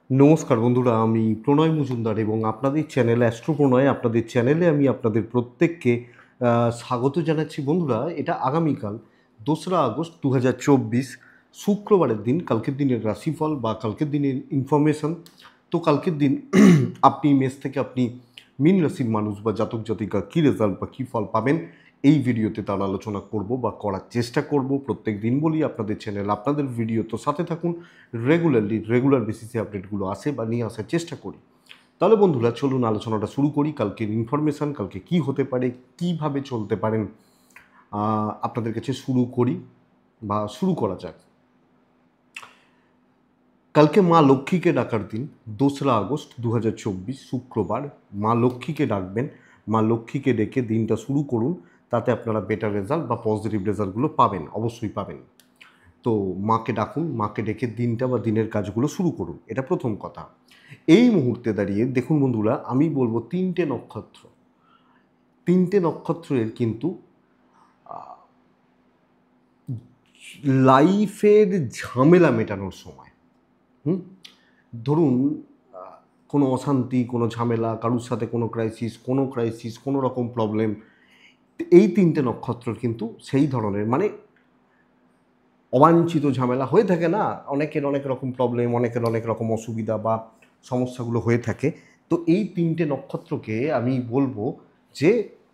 নমস্কার বন্ধুরা, আমি প্রণয় মজুমদার এবং আপনাদের চ্যানেল অ্যাস্ট্রো প্রণয়, আপনাদের চ্যানেলে আমি আপনাদের প্রত্যেককে স্বাগত জানাচ্ছি। বন্ধুরা, এটা আগামীকাল 2রা আগস্ট 2024 শুক্রবারের দিন, কালকের দিনের রাশিফল বা কালকের দিনের ইনফরমেশন। তো কালকের দিন আপনি মেষ থেকে আপনি মীন রাশির মানুষ বা জাতক জাতিকা কী রেজাল্ট বা কী ফল পাবেন এই ভিডিওতে তার আলোচনা করব বা করার চেষ্টা করব। প্রত্যেক দিন বলি আপনাদের চ্যানেল, আপনাদের ভিডিও, তো সাথে থাকুন। রেগুলার বেসিসে আপডেটগুলো আসে বা নিয়ে আসার চেষ্টা করি। তাহলে বন্ধুরা, চলুন আলোচনাটা শুরু করি। কালকের ইনফরমেশান, কালকে কি হতে পারে, কিভাবে চলতে পারেন, আপনাদের কাছে শুরু করি বা শুরু করা যাক। কালকে মা লক্ষ্মীকে ডাকার দিন, 2রা আগস্ট 2024 শুক্রবার। মা লক্ষ্মীকে ডাকবেন, মা লক্ষ্মীকে ডেকে দিনটা শুরু করুন। তাতে আপনারা বেটার রেজাল্ট বা পজিটিভ রেজাল্টগুলো পাবেন, অবশ্যই পাবেন। তো মাকে ডাকুন, মাকে ডেকে দিনটা বা দিনের কাজগুলো শুরু করুন, এটা প্রথম কথা। এই মুহূর্তে দাঁড়িয়ে দেখুন বন্ধুরা, আমি বলবো তিনটে নক্ষত্রের কিন্তু লাইফের ঝামেলা মেটানোর সময়। ধরুন কোনো অশান্তি, কোনো ঝামেলা, কারুর সাথে কোনো ক্রাইসিস, কোনো রকম প্রবলেম, এই তিনটে নক্ষত্র কিন্তু সেই ধরনের, মানে অবাঞ্ছিত ঝামেলা হয়ে থাকে না, অনেকের অনেক রকম প্রবলেম, অনেকের অনেক রকম অসুবিধা বা সমস্যাগুলো হয়ে থাকে। তো এই তিনটে নক্ষত্রকে আমি বলবো যে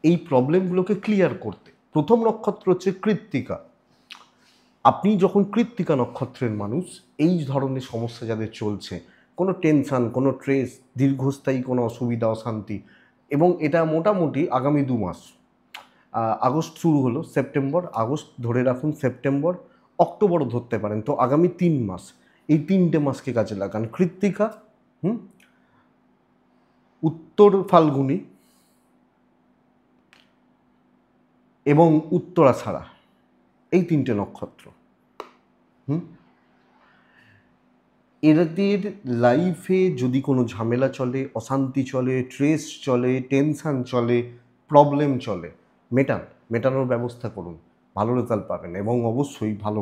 এই প্রবলেমগুলোকে ক্লিয়ার করতে। প্রথম নক্ষত্র হচ্ছে কৃত্তিকা। আপনি যখন কৃত্তিকা নক্ষত্রের মানুষ, এই ধরনের সমস্যা যাদের চলছে, কোনো টেনশান, কোনো স্ট্রেস, দীর্ঘস্থায়ী কোনো অসুবিধা, অশান্তি, এবং এটা মোটামুটি আগামী 2 মাস। আগস্ট শুরু হলো, সেপ্টেম্বর, আগস্ট ধরে রাখুন, সেপ্টেম্বর, অক্টোবরও ধরতে পারেন। তো আগামী 3 মাস, এই 3টে মাসকে কাজে লাগান। কৃত্তিকা, উত্তর ফাল্গুনী এবং উত্তরাষাঢ়া, এই 3টে নক্ষত্র। এদের লাইফে যদি কোনো ঝামেলা চলে, অশান্তি চলে, স্ট্রেস চলে, টেনশান চলে, প্রবলেম চলে, মেটানোর ব্যবস্থা করুন, ভালো রেজাল্ট পাবেন এবং অবশ্যই ভালো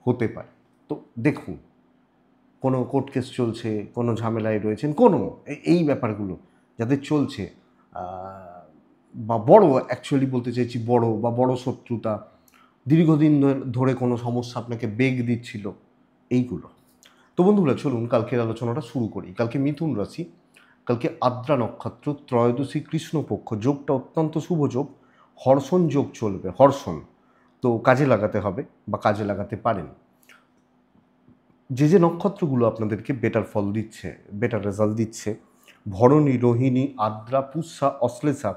হতে পারে। তো দেখুন, কোনো কোর্ট কেস চলছে, কোনো ঝামেলায় রয়েছেন, কোনো এই ব্যাপারগুলো যাদের চলছে, বা বড়, অ্যাকচুয়ালি বলতে চাইছি বড় শত্রুতা, দীর্ঘদিন ধরে কোনো সমস্যা আপনাকে বেগ দিচ্ছিল, এইগুলো। তো বন্ধুরা, চলুন কালকের আলোচনাটা শুরু করি। কালকে মিথুন রাশি, কালকে আদ্রা নক্ষত্র, ত্রয়োদশী কৃষ্ণপক্ষ, যোগটা অত্যন্ত শুভ যোগ, হর্ষণ যোগ চলবে, হর্ষণ। তো কাজে লাগাতে হবে বা কাজে লাগাতে পারেন। যে নক্ষত্রগুলো আপনাদেরকে বেটার ফল দিচ্ছে, বেটার রেজাল্ট দিচ্ছে: ভরণী, রোহিণী, আদ্রা, পুষ্যা, অশ্লেষা,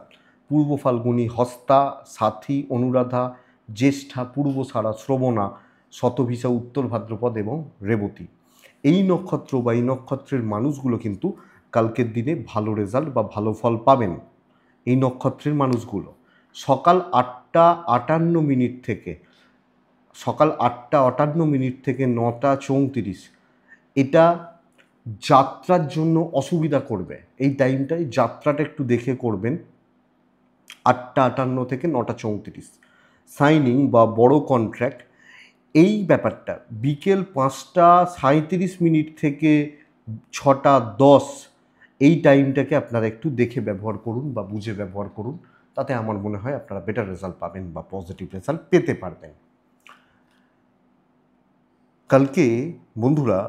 পূর্ব ফাল্গুনী, হস্তা, সাথী, অনুরাধা, জ্যেষ্ঠা, পূর্বসারা, শ্রবণা, শতভিষা, উত্তর ভাদ্রপদ এবং রেবতী। এই নক্ষত্র বা এই নক্ষত্রের মানুষগুলো কিন্তু কালকের দিনে ভালো রেজাল্ট বা ভালো ফল পাবেন। এই নক্ষত্রের মানুষগুলো সকাল 8টা 58 মিনিট থেকে, সকাল 8টা 58 মিনিট থেকে 9টা 34, এটা যাত্রার জন্য অসুবিধা করবে। এই টাইমটায় যাত্রাটা একটু দেখে করবেন। 8টা 58 থেকে 9টা 34, সাইনিং বা বড় কন্ট্রাক্ট, এই ব্যাপারটা বিকেল 5টা 37 মিনিট থেকে 6টা 10, এই টাইমটাকে আপনারা একটু দেখে ব্যবহার করুন বা বুঝে ব্যবহার করুন। তাতে আমার মনে হয় আপনারা বেটার রেজাল্ট পাবেন বা পজিটিভ রেজাল্ট পেতে পারবেন। কালকে বন্ধুরা,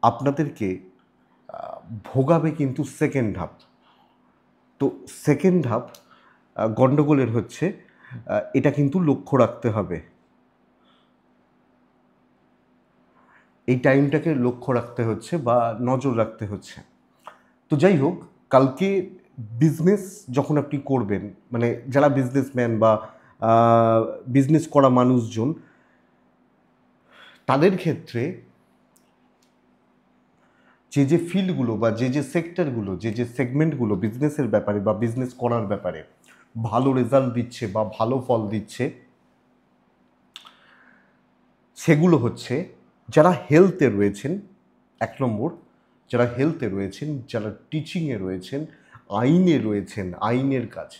আপনাদেরকে ভোগাবে কিন্তু সেকেন্ড হাফ। তো সেকেন্ড হাফ গণ্ডগোলের হচ্ছে, এটা কিন্তু লক্ষ্য রাখতে হবে, এই টাইমটাকে লক্ষ্য রাখতে হচ্ছে বা নজর রাখতে হচ্ছে। তো যাই হোক, কালকে বিজনেস যখন আপনি করবেন, মানে যারা বিজনেসম্যান বা বিজনেস করা মানুষজন, তাদের ক্ষেত্রে যে ফিল্ডগুলো বা যে সেক্টরগুলো, যে সেগমেন্টগুলো বিজনেসের ব্যাপারে বা বিজনেস করার ব্যাপারে ভালো রেজাল্ট দিচ্ছে বা ভালো ফল দিচ্ছে, সেগুলো হচ্ছে যারা হেলথে রয়েছেন, 1 নম্বর, যারা হেলথে রয়েছেন, যারা টিচিংয়ে রয়েছেন, আইনে রয়েছেন, আইনের কাজ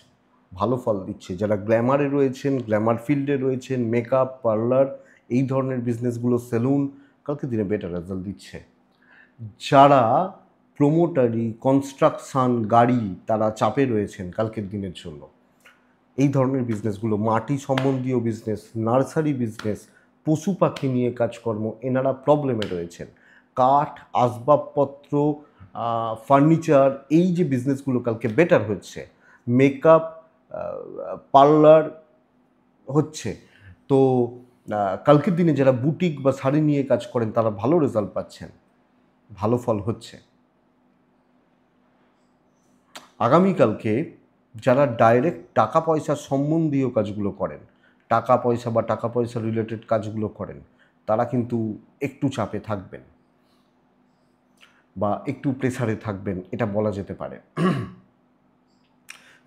ভালো ফল দিচ্ছে, যারা গ্ল্যামারে রয়েছেন, গ্ল্যামার ফিল্ডে রয়েছেন, মেকআপ, পার্লার, এই ধরনের বিজনেসগুলো, সেলুন, কালকে দিনে বেটার রেজাল্ট দিচ্ছে। যারা প্রোমোটারি, কনস্ট্রাকশন, গাড়ি তারা চাপে রয়েছেন কালকের দিনের জন্য। এই ধরনের বিজনেসগুলো, মাটি সম্বন্ধীয় বিজনেস, নার্সারি বিজনেস, পশু পাখি নিয়ে কাজকর্ম, এনারা প্রবলেমে রয়েছেন। কাঠ, আসবাবপত্র, ফার্নিচার, এই যে বিজনেসগুলো কালকে বেটার হচ্ছে। মেকআপ, পার্লার হচ্ছে। তো কালকের দিনে যারা বুটিক বা শাড়ি নিয়ে কাজ করেন তারা ভালো রেজাল্ট পাচ্ছেন, ভালো ফল হচ্ছে। আগামীকালকে যারা ডাইরেক্ট টাকা পয়সা সম্বন্ধীয় কাজগুলো করেন, টাকা পয়সা বা টাকা পয়সা রিলেটেড কাজগুলো করেন, তারা কিন্তু একটু চাপে থাকবেন বা একটু প্রেসারে থাকবেন, এটা বলা যেতে পারে।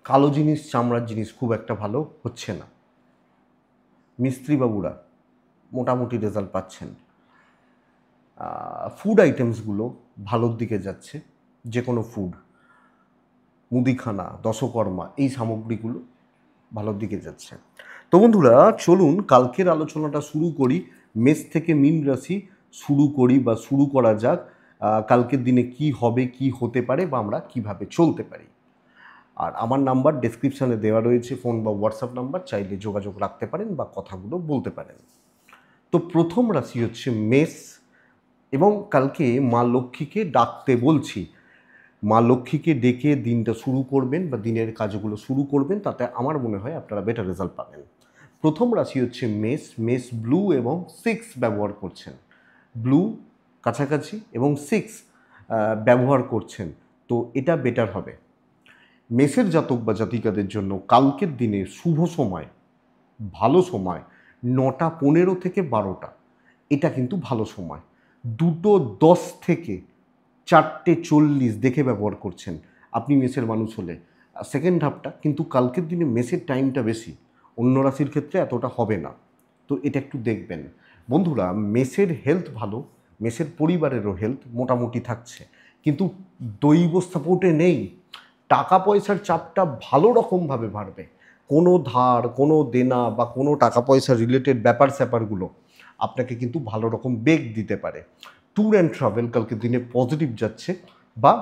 কালো জিনিস, চামড়ার জিনিস খুব একটা ভালো হচ্ছে না। মিস্ত্রিবাবুরা মোটামুটি রেজাল্ট পাচ্ছেন। ফুড আইটেমসগুলো ভালোর দিকে যাচ্ছে, যে কোনো ফুড, মুদিখানা, দশকর্মা, এই সামগ্রীগুলো ভালোর দিকে যাচ্ছে। তো বন্ধুরা, চলুন কালকের আলোচনাটা শুরু করি। মেষ থেকে মীন রাশি শুরু করি বা শুরু করা যাক। কালকের দিনে কি হবে, কি হতে পারে, বা আমরা কিভাবে চলতে পারি। আর আমার নাম্বার ডেসক্রিপশানে দেওয়া রয়েছে, ফোন বা হোয়াটসঅ্যাপ নাম্বার, চাইলে যোগাযোগ রাখতে পারেন বা কথাগুলো বলতে পারেন। তো প্রথম রাশি হচ্ছে মেষ, এবং কালকে মা লক্ষ্মীকে ডাকতে বলছি। মা লক্ষ্মীকে ডেকে দিনটা শুরু করবেন বা দিনের কাজগুলো শুরু করবেন, তাতে আমার মনে হয় আপনারা বেটার রেজাল্ট পাবেন। প্রথম রাশি হচ্ছে মেষ। মেষ ব্লু এবং 6 ব্যবহার করছেন, ব্লু কাছাকাছি এবং 6 ব্যবহার করছেন, তো এটা বেটার হবে। মেষের জাতক বা জাতিকাদের জন্য কালকের দিনে শুভ সময়, ভালো সময় 9টা 15 থেকে 12টা, এটা কিন্তু ভালো সময়। 2টো 10 থেকে 4টে 40 দেখে ব্যবহার করছেন আপনি মেষের মানুষ হলে। সেকেন্ড হাফটা কিন্তু কালকের দিনে মেষের টাইমটা বেশি, অন্য রাশির ক্ষেত্রে এতটা হবে না, তো এটা একটু দেখবেন। বন্ধুরা, মেষের হেলথ ভালো, মেষের পরিবারেরও হেলথ মোটামুটি থাকছে, কিন্তু দৈব সাপোর্টে নেই। টাকা পয়সার চাপটা ভালো রকমভাবে বাড়বে। কোনো ধার, কোনো দেনা বা কোনো টাকা পয়সা রিলেটেড ব্যাপার স্যাপারগুলো আপনাকে কিন্তু ভালো রকম বেগ দিতে পারে। ট্যুর অ্যান্ড ট্রাভেল কালকের দিনে পজিটিভ যাচ্ছে, বা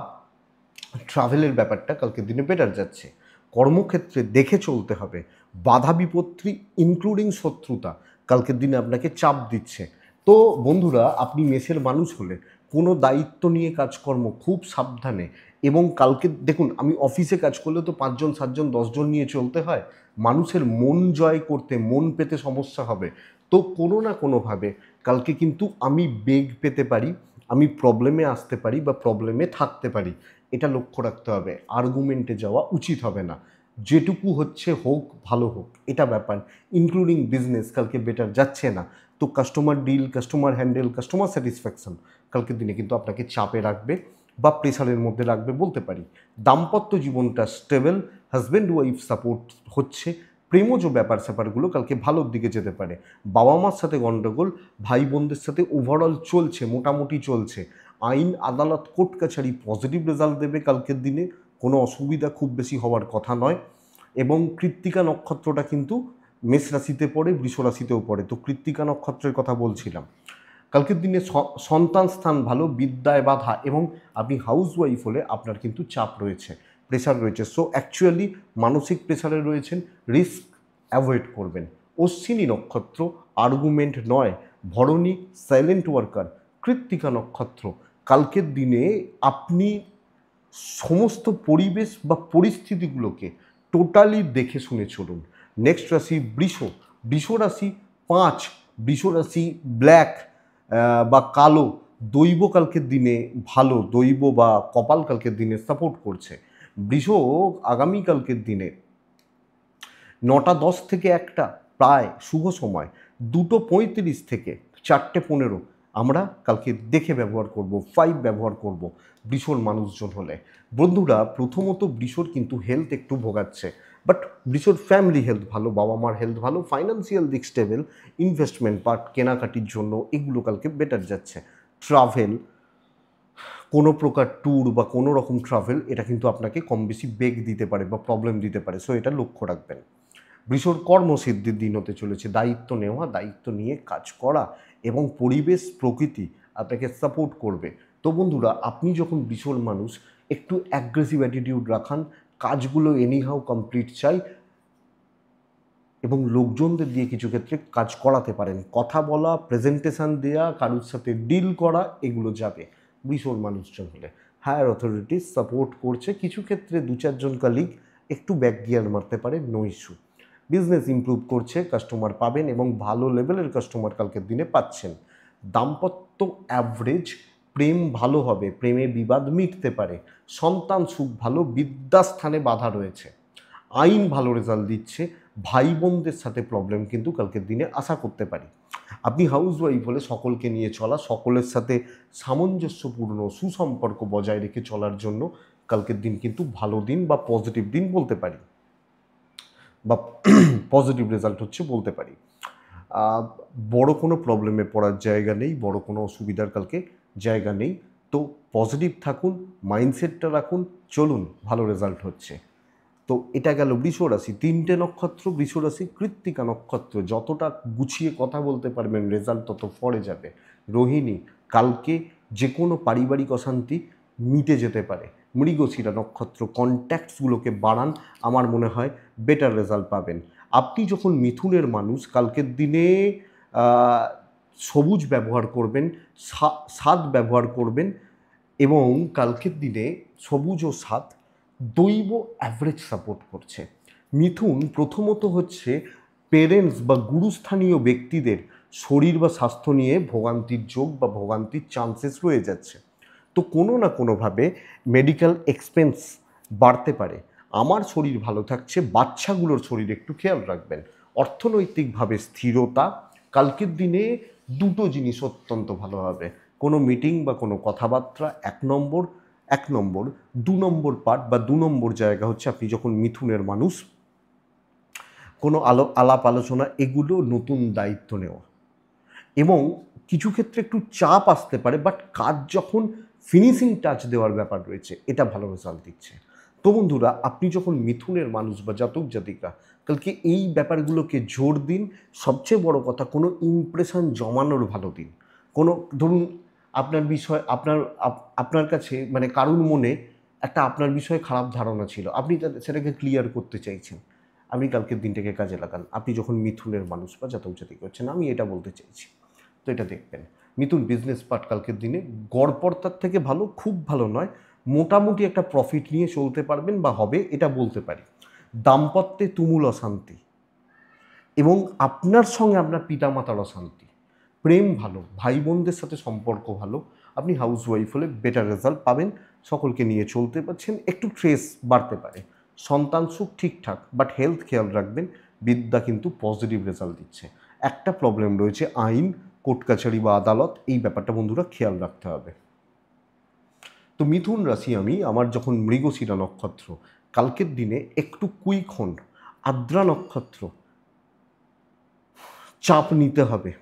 ট্রাভেলের ব্যাপারটা কালকের দিনে বেটার যাচ্ছে। কর্মক্ষেত্রে দেখে চলতে হবে। বাধা বিপত্তি ইনক্লুডিং শত্রুতা কালকের দিনে আপনাকে চাপ দিচ্ছে। তো বন্ধুরা, আপনি মেষের মানুষ হলে কোনো দায়িত্ব নিয়ে কাজকর্ম খুব সাবধানে, এবং কালকে দেখুন, আমি অফিসে কাজ করলে তো 5জন 7জন 10জন নিয়ে চলতে হয়। মানুষের মন জয় করতে, মন পেতে সমস্যা হবে। তো কোনো না কোনোভাবে কালকে কিন্তু আমি বেগ পেতে পারি, আমি প্রবলেমে আসতে পারি বা প্রবলেমে থাকতে পারি, এটা লক্ষ্য রাখতে হবে। আর্গুমেন্টে যাওয়া উচিত হবে না। যেটুকু হচ্ছে হোক, ভালো হোক, এটা ব্যাপার। ইনক্লুডিং বিজনেস কালকে বেটার যাচ্ছে না, তো customer deal, customer handle, customer satisfaction কালকের দিনে কিন্তু আপনাকে চাপে রাখবে বা প্রেশারের মধ্যে রাখবে বলতে পারি। দাম্পত্য জীবনটা স্টেবল, হাজব্যান্ড ওয়াইফ সাপোর্ট হচ্ছে। প্রেমজ ব্যাপার স্যাপারগুলো কালকে ভালোর দিকে যেতে পারে। বাবা মার সাথে গণ্ডগোল, ভাই বোনদের সাথে ওভারঅল চলছে, মোটামুটি চলছে। আইন আদালত কোর্ট কাছারি পজিটিভ রেজাল্ট দেবে কালকের দিনে, কোনো অসুবিধা খুব বেশি হওয়ার কথা নয়। এবং কৃত্তিকা নক্ষত্রটা কিন্তু মেষ রাশিতে পড়ে, বৃষ রাশিতেও পড়ে, তো কৃত্তিকা নক্ষত্রের কথা বলছিলাম। কালকের দিনে সন্তান স্থান ভালো, বিদ্যায় বাধা, এবং আপনি হাউস ওয়াইফ হলে আপনার কিন্তু চাপ রয়েছে, প্রেশার রয়েছে। সো অ্যাকচুয়ালি মানসিক প্রেশারে রয়েছেন, রিস্ক অ্যাভয়েড করবেন। অশ্বিনী নক্ষত্র, আর্গুমেন্ট নয়। ভরণী সাইলেন্ট ওয়ার্কার। কৃত্তিকা নক্ষত্র, কালকের দিনে আপনি সমস্ত পরিবেশ বা পরিস্থিতিগুলোকে টোটালি দেখে শুনে চলুন। নেক্সট রাশি বৃষ। বৃষ রাশি 5, বৃষ রাশি ব্ল্যাক বা কালো, দৈব কালকের দিনে ভালো, দৈব বা কপাল কালকের দিনে সাপোর্ট করছে। বৃষ আগামীকালকের দিনে 9টা 10 থেকে 1টা প্রায় শুভ সময়, 2টো 35 থেকে 4টে 15 আমরা কালকে দেখে ব্যবহার করব, 5 ব্যবহার করব বৃষর মানুষজন হলে। বন্ধুরা, প্রথমত বৃষর কিন্তু হেলথ একটু ভোগাচ্ছে, বাট বৃষর ফ্যামিলি হেলথ ভালো, বাবা মার হেলথ ভালো, ফাইন্যান্সিয়াল দিক স্টেবল, ইনভেস্টমেন্ট পার্ট কেনাকাটির জন্য এগুলো কালকে বেটার যাচ্ছে। ট্রাভেল, কোনো প্রকার ট্যুর বা কোনো রকম ট্রাভেল, এটা কিন্তু আপনাকে কম বেশি বেগ দিতে পারে বা প্রবলেম দিতে পারে, সো এটা লক্ষ্য রাখবেন। বৃষর কর্মসিদ্ধির দিন হতে চলেছে। দায়িত্ব নেওয়া, দায়িত্ব নিয়ে কাজ করা, এবং পরিবেশ প্রকৃতি আপনাকে সাপোর্ট করবে। তো বন্ধুরা, আপনি যখন ভীষণ মানুষ, একটু অ্যাগ্রেসিভ অ্যাটিটিউড রাখান, কাজগুলো এনিহাও কমপ্লিট চাই এবং লোকজনদের দিয়ে কিছু ক্ষেত্রে কাজ করাতে পারেন। কথা বলা, প্রেজেন্টেশন দেওয়া, কারোর সাথে ডিল করা, এগুলো যাবে ভীষণ মানুষজন হলে। হায়ার অথরিটিস সাপোর্ট করছে, কিছু ক্ষেত্রে 2-4 জন কলিগ একটু ব্যাক গিয়ার মারতে পারে, নো ইস্যু। বিজনেস ইমপ্রুভ করছে, কাস্টমার পাবেন এবং ভালো লেভেলের কাস্টমার কালকের দিনে পাচ্ছেন। দাম্পত্য অ্যাভারেজ, প্রেম ভালো হবে, প্রেমে বিবাদ মিটতে পারে, সন্তান সুখ ভালো, বিদ্যাস্থানে বাধা রয়েছে, আইন ভালো রেজাল্ট দিচ্ছে, ভাই বোনদের সাথে প্রবলেম কিন্তু কালকের দিনে আশা করতে পারি। আপনি হাউস ওয়াইফ হলে সকলকে নিয়ে চলা, সকলের সাথে সামঞ্জস্যপূর্ণ সুসম্পর্ক বজায় রেখে চলার জন্য কালকের দিন কিন্তু ভালো দিন বা পজিটিভ দিন বলতে পারি, বা পজিটিভ রেজাল্ট হচ্ছে বলতে পারি। বড় কোনো প্রবলেমে পড়ার জায়গা নেই, বড় কোনো অসুবিধার কালকে জায়গা নেই। তো পজিটিভ থাকুন, মাইন্ডসেটটা রাখুন, চলুন, ভালো রেজাল্ট হচ্ছে। তো এটা গেল বৃষ রাশি। 3টে নক্ষত্র বৃষ রাশি, কৃত্তিকা নক্ষত্র। যতটা গুছিয়ে কথা বলতে পারবেন রেজাল্ট তত ফরে যাবে। রোহিণী, কালকে যে কোনো পারিবারিক অশান্তি মিটে যেতে পারে। মৃগশিরা নক্ষত্র, কন্ট্যাক্টসগুলোকে বাড়ান, আমার মনে হয় বেটার রেজাল্ট পাবেন। আপনি যখন মিথুনের মানুষ, কালকের দিনে সবুজ ব্যবহার করবেন, সাত ব্যবহার করবেন, এবং কালকের দিনে সবুজ ও সাত দৈব অ্যাভারেজ সাপোর্ট করছে। মিথুন প্রথমত হচ্ছে পেরেন্টস বা গুরুস্থানীয় ব্যক্তিদের শরীর বা স্বাস্থ্য নিয়ে ভোগান্তির যোগ বা ভোগান্তির চান্সেস রয়ে যাচ্ছে। তো কোনো না কোনোভাবে মেডিকেল এক্সপেন্স বাড়তে পারে। আমার শরীর ভালো থাকছে, বাচ্চাগুলোর শরীর একটু খেয়াল রাখবেন। অর্থনৈতিকভাবে স্থিরতা, কালকের দিনে দুটো জিনিস অত্যন্ত ভালো হবে। কোনো মিটিং বা কোনো কথাবার্তা 1 নম্বর, 1 নম্বর। 2 নম্বর পার্ট বা 2 নম্বর জায়গা হচ্ছে আপনি যখন মিথুনের মানুষ, কোনো আলাপ আলোচনা, এগুলো নতুন দায়িত্ব নেওয়া, এবং কিছু ক্ষেত্রে একটু চাপ আসতে পারে, বাট কাজ যখন ফিনিশিং টাচ দেওয়ার ব্যাপার রয়েছে, এটা ভালো রেজাল্ট দিচ্ছে। তো বন্ধুরা, আপনি যখন মিথুনের মানুষ বা জাতক জাতিকা, কালকে এই ব্যাপারগুলোকে জোর দিন। সবচেয়ে বড় কথা, কোনো ইমপ্রেশন জমানোর ভালো দিন। কোনো ধরুন আপনার বিষয়, আপনার কাছে মানে কারুর মনে একটা আপনার বিষয়ে খারাপ ধারণা ছিল, আপনি সেটাকে ক্লিয়ার করতে চাইছেন, আপনি কালকের দিনটাকে কাজে লাগান। আপনি যখন মিথুনের মানুষ বা জাতক জাতিকা হচ্ছেন, আমি এটা বলতে চাইছি। তো এটা দেখবেন। মিথুন বিজনেস পার্ট কালকের দিনে গড়পড়তার থেকে ভালো, খুব ভালো নয়, মোটামুটি একটা প্রফিট নিয়ে চলতে পারবেন বা হবে, এটা বলতে পারি। দাম্পত্যে তুমুল অশান্তি এবং আপনার সঙ্গে আপনার পিতামাতার অশান্তি। প্রেম ভালো, ভাই বোনদের সাথে সম্পর্ক ভালো, আপনি হাউস ওয়াইফ হলে বেটার রেজাল্ট পাবেন, সকলকে নিয়ে চলতে পারছেন, একটু স্ট্রেস বাড়তে পারে। সন্তান সুখ ঠিকঠাক, বাট হেলথ খেয়াল রাখবেন। বিদ্যা কিন্তু পজিটিভ রেজাল্ট দিচ্ছে। একটা প্রবলেম রয়েছে, আইন, কোর্ট কাছারি বা আদালত, এই ব্যাপারটা বন্ধুরা খেয়াল রাখতে হবে। তো মিথুন রাশি আমি, আমার যখন মৃগশিরা নক্ষত্র, কালকের দিনে একটু কুইক হন। আদ্রা নক্ষত্র, চাপ নিতে হবে,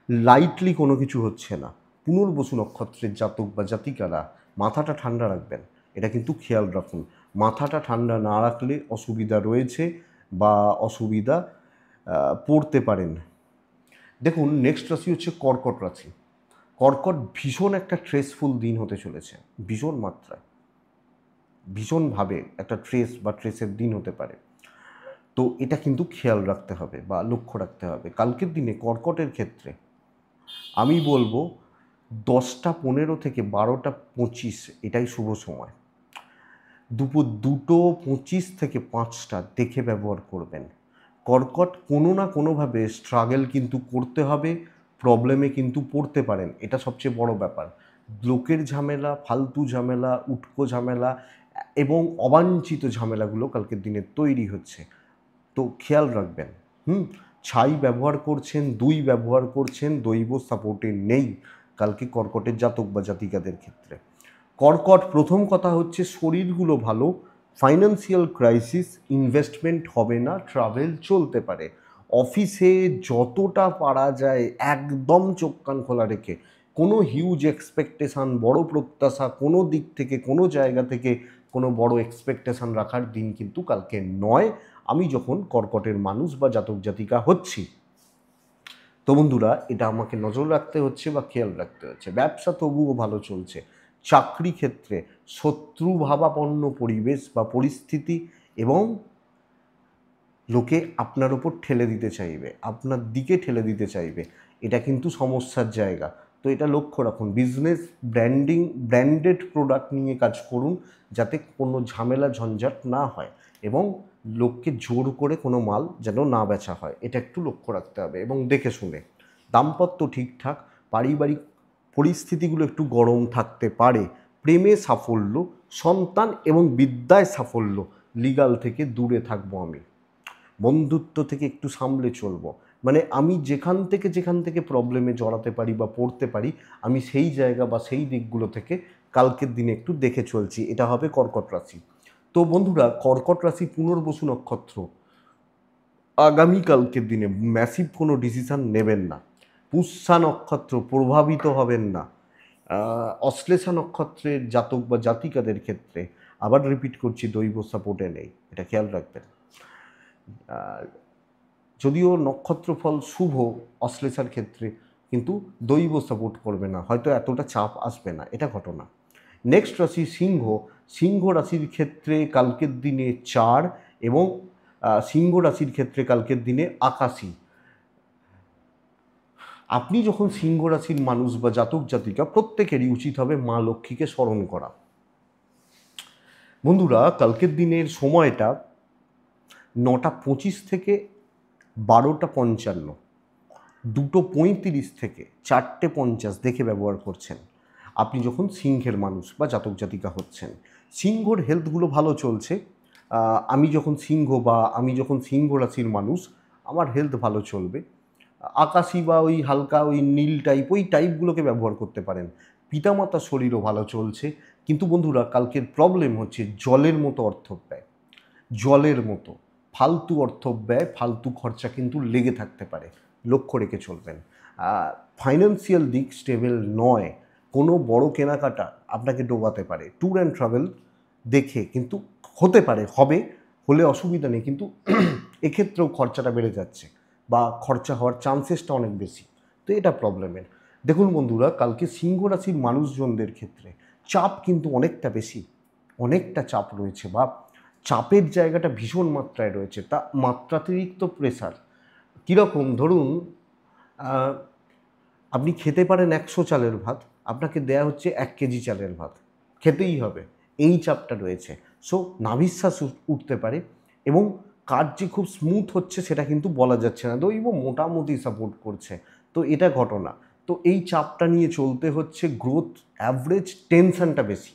লাইটলি কোনো কিছু হচ্ছে না। পুনর্বসু নক্ষত্রের জাতক বা জাতিকারা মাথাটা ঠান্ডা রাখবেন, এটা কিন্তু খেয়াল রাখুন। মাথাটা ঠান্ডা না রাখলে অসুবিধা রয়েছে বা অসুবিধা পড়তে পারেন। দেখুন, নেক্সট রাশি হচ্ছে কর্কট রাশি। কর্কট ভীষণ একটা স্ট্রেসফুল দিন হতে চলেছে, ভীষণ মাত্রায়, ভীষণভাবে একটা স্ট্রেসের দিন হতে পারে। তো এটা কিন্তু খেয়াল রাখতে হবে বা লক্ষ্য রাখতে হবে। কালকের দিনে কর্কটের ক্ষেত্রে আমি বলবো 10টা 15 থেকে 12টা 25 এটাই শুভ সময়। দুপুর 2টো 25 থেকে 5টা দেখে ব্যবহার করবেন। কর্কট কোনো না কোনোভাবে স্ট্রাগল কিন্তু করতে হবে, প্রবলেমে কিন্তু পড়তে পারেন, এটা সবচেয়ে বড় ব্যাপার। লোকের ঝামেলা, ফালতু ঝামেলা, উটকো ঝামেলা এবং অবাঞ্ছিত ঝামেলাগুলো কালকের দিনে তৈরি হচ্ছে, তো খেয়াল রাখবেন। ছাই ব্যবহার করছেন, দুই ব্যবহার করছেন, দৈব সাপোর্টে নেই কালকে কর্কটের জাতক বা জাতিকাদের ক্ষেত্রে। কর্কট, প্রথম কথা হচ্ছে শরীরগুলো ভালো, ফাইন্যান্সিয়াল ক্রাইসিস, ইনভেস্টমেন্ট হবে না, ট্রাভেল চলতে পারে। অফিসে যতটা পারা যায় একদম চোখ কান খোলা রেখে, কোনো হিউজ এক্সপেকটেশান, বড় প্রত্যাশা, কোনো দিক থেকে কোনো জায়গা থেকে কোনো বড় এক্সপেকটেশান রাখার দিন কিন্তু কালকে নয়, আমি যখন কর্কটের মানুষ বা জাতক জাতিকা হচ্ছি। তো বন্ধুরা, এটা আমাকে নজর রাখতে হচ্ছে বা খেয়াল রাখতে হচ্ছে। ব্যবসা তবুও ভালো চলছে। চাকরি ক্ষেত্রে শত্রুভাবাপন্ন পরিবেশ বা পরিস্থিতি এবং লোকে আপনার ওপর ঠেলে দিতে চাইবে, আপনার দিকে ঠেলে দিতে চাইবে, এটা কিন্তু সমস্যার জায়গা। তো এটা লক্ষ্য রাখুন। বিজনেস ব্র্যান্ডেড প্রোডাক্ট নিয়ে কাজ করুন, যাতে কোনো ঝামেলা ঝঞ্ঝাট না হয় এবং লোককে জোর করে কোনো মাল যেন না বেচা হয়, এটা একটু লক্ষ্য রাখতে হবে এবং দেখে শুনে। দাম্পত্য ঠিকঠাক, পারিবারিক পরিস্থিতিগুলো একটু গরম থাকতে পারে। প্রেমে সাফল্য, সন্তান এবং বিদ্যায় সাফল্য। লিগ্যাল থেকে দূরে থাকবো আমি। বন্ধুত্ব থেকে একটু সামলে চলবো। মানে আমি যেখান থেকে প্রবলেমে জড়াতে পারি বা পড়তে পারি, আমি সেই জায়গা বা সেই দিকগুলো থেকে কালকের দিনে একটু দেখে চলছি। এটা হবে কর্কট রাশি। তো বন্ধুরা, কর্কট রাশি পুনর্বসু নক্ষত্র, আগামীকালকের দিনে ম্যাসিভ কোনো ডিসিশান নেবেন না। পুষ্যা নক্ষত্র, প্রভাবিত হবেন না। অশ্লেষা নক্ষত্রের জাতক বা জাতিকাদের ক্ষেত্রে, আবার রিপিট করছি, দৈব সাপোর্টে নেই, এটা খেয়াল রাখবেন। যদিও নক্ষত্রফল শুভ অশ্লেষার ক্ষেত্রে, কিন্তু দৈব সাপোর্ট করবে না, হয়তো এতটা চাপ আসবে না, এটা ঘটনা। নেক্সট রাশি সিংহ। সিংহ রাশির ক্ষেত্রে কালকের দিনে 4 এবং সিংহ রাশির ক্ষেত্রে কালকের দিনে 81। আপনি যখন সিংহ রাশির মানুষ বা জাতক জাতিকা, প্রত্যেকেরই উচিত হবে মা লক্ষ্মীকে স্মরণ করা। বন্ধুরা, কালকের দিনের সময়টা 9:25 থেকে 12:55, 2:35 থেকে 4:50 দেখে ব্যবহার করছেন আপনি যখন সিংহের মানুষ বা জাতক জাতিকা হচ্ছেন। সিংহর হেলথগুলো ভালো চলছে। আমি যখন সিংহ রাশির মানুষ, আমার হেলথ ভালো চলবে। আকাশি বা ওই হালকা ওই নীল টাইপ, ওই টাইপগুলোকে ব্যবহার করতে পারেন। পিতামাতার শরীরও ভালো চলছে। কিন্তু বন্ধুরা, কালকের প্রবলেম হচ্ছে জলের মতো অর্থ ব্যয়। জলের মতো ফালতু অর্থ ব্যয়, ফালতু খরচা কিন্তু লেগে থাকতে পারে, লক্ষ্য রেখে চলবেন। ফাইন্যান্সিয়াল দিক স্টেবল নয়। কোনো বড় কেনাকাটা আপনাকে ডোবাতে পারে। ট্যুর অ্যান্ড ট্রাভেল দেখে, কিন্তু হতে পারে, হলে অসুবিধা নেই, কিন্তু এক্ষেত্রেও খরচাটা বেড়ে যাচ্ছে বা খরচা হওয়ার চান্সেসটা অনেক বেশি। তো এটা প্রবলেমের। দেখুন বন্ধুরা, কালকে সিংহ রাশির মানুষজনদের ক্ষেত্রে চাপ কিন্তু অনেকটা বেশি, অনেকটা চাপ রয়েছে, বা চাপের জায়গাটা ভীষণ মাত্রায় রয়েছে। তা মাত্রাতিরিক্ত প্রেসার কীরকম? ধরুন, আপনি খেতে পারেন 100 চালের ভাত, আপনাকে দেয়া হচ্ছে 1 কেজি চালের ভাত, খেতেই হবে, এই চাপটা রয়েছে। সো নাভিশ্বাস উঠতে পারে এবং কাজ যে খুব স্মুথ হচ্ছে সেটা কিন্তু বলা যাচ্ছে না, দৈব মোটামুটি সাপোর্ট করছে। তো এটা ঘটনা। তো এই চাপটা নিয়ে চলতে হচ্ছে। গ্রোথ অ্যাভারেজ টেনশনটা বেশি,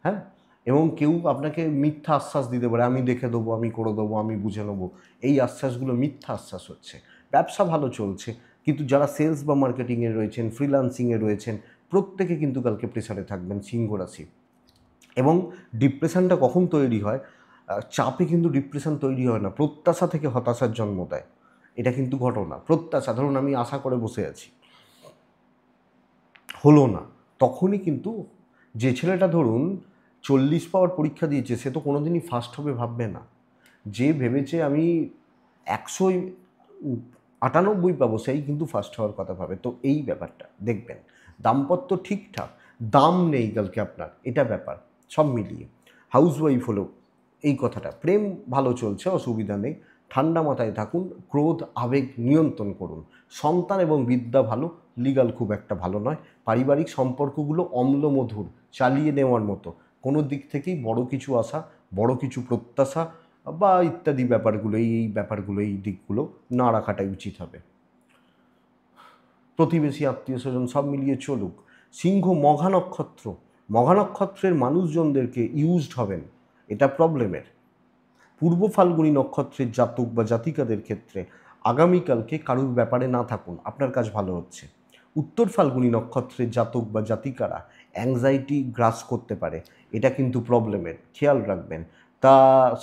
হ্যাঁ। এবং কেউ আপনাকে মিথ্যা আশ্বাস দিতে পারে, আমি দেখে দেবো, আমি করে দেবো, আমি বুঝে নেবো। এই আশ্বাসগুলো মিথ্যা আশ্বাস হচ্ছে। ব্যবসা ভালো চলছে, কিন্তু যারা সেলস বা মার্কেটিংয়ে রয়েছেন, ফ্রিল্যান্সিংয়ে রয়েছেন, প্রত্যেকে কিন্তু কালকে প্রেসারে থাকবেন সিংহ রাশি। এবং ডিপ্রেশনটা কখন তৈরি হয়? চাপে কিন্তু ডিপ্রেশন তৈরি হয় না, প্রত্যাশা থেকে হতাশার জন্ম দেয়, এটা কিন্তু ঘটনা। প্রত্যাশা, ধরুন আমি আশা করে বসে আছি, হলো না, তখনই কিন্তু যে ছেলেটা ধরুন 40 পাওয়ার পরীক্ষা দিয়েছে, সে তো কোনো দিনই ফার্স্ট হবে ভাববে না। যে ভেবেছে আমি 198 পাবো, সেই কিন্তু ফার্স্ট হওয়ার কথা ভাবে। তো এই ব্যাপারটা দেখবেন। দাম্পত্য ঠিকঠাক, দাম নেই কালকে আপনার, এটা ব্যাপার সব মিলিয়ে। হাউসওয়াইফ হলেও এই কথাটা। প্রেম ভালো চলছে, অসুবিধা নেই। ঠান্ডা মাথায় থাকুন, ক্রোধ আবেগ নিয়ন্ত্রণ করুন। সন্তান এবং বিদ্যা ভালো, লিগাল খুব একটা ভালো নয়। পারিবারিক সম্পর্কগুলো অম্লমধুর, চালিয়ে নেওয়ার মতো। কোনো দিক থেকেই বড় কিছু আশা, বড় কিছু প্রত্যাশা বা ইত্যাদি ব্যাপারগুলো, এই ব্যাপারগুলো, এই দিকগুলো না রাখাটাই উচিত হবে। প্রতিবেশী, আত্মীয় স্বজন সব মিলিয়ে চলুক। সিংহ মঘা নক্ষত্র, মঘা নক্ষত্রের মানুষজনদেরকে ইউজড হবেন, এটা প্রবলেমের। পূর্ব ফাল্গুনী নক্ষত্রের জাতক বা জাতিকাদের ক্ষেত্রে আগামীকালকে কারুর ব্যাপারে না থাকুন, আপনার কাজ ভালো হচ্ছে। উত্তর ফাল্গুনী নক্ষত্রের জাতক বা জাতিকারা অ্যাংজাইটি গ্রাস করতে পারে, এটা কিন্তু প্রবলেমের, খেয়াল রাখবেন। তা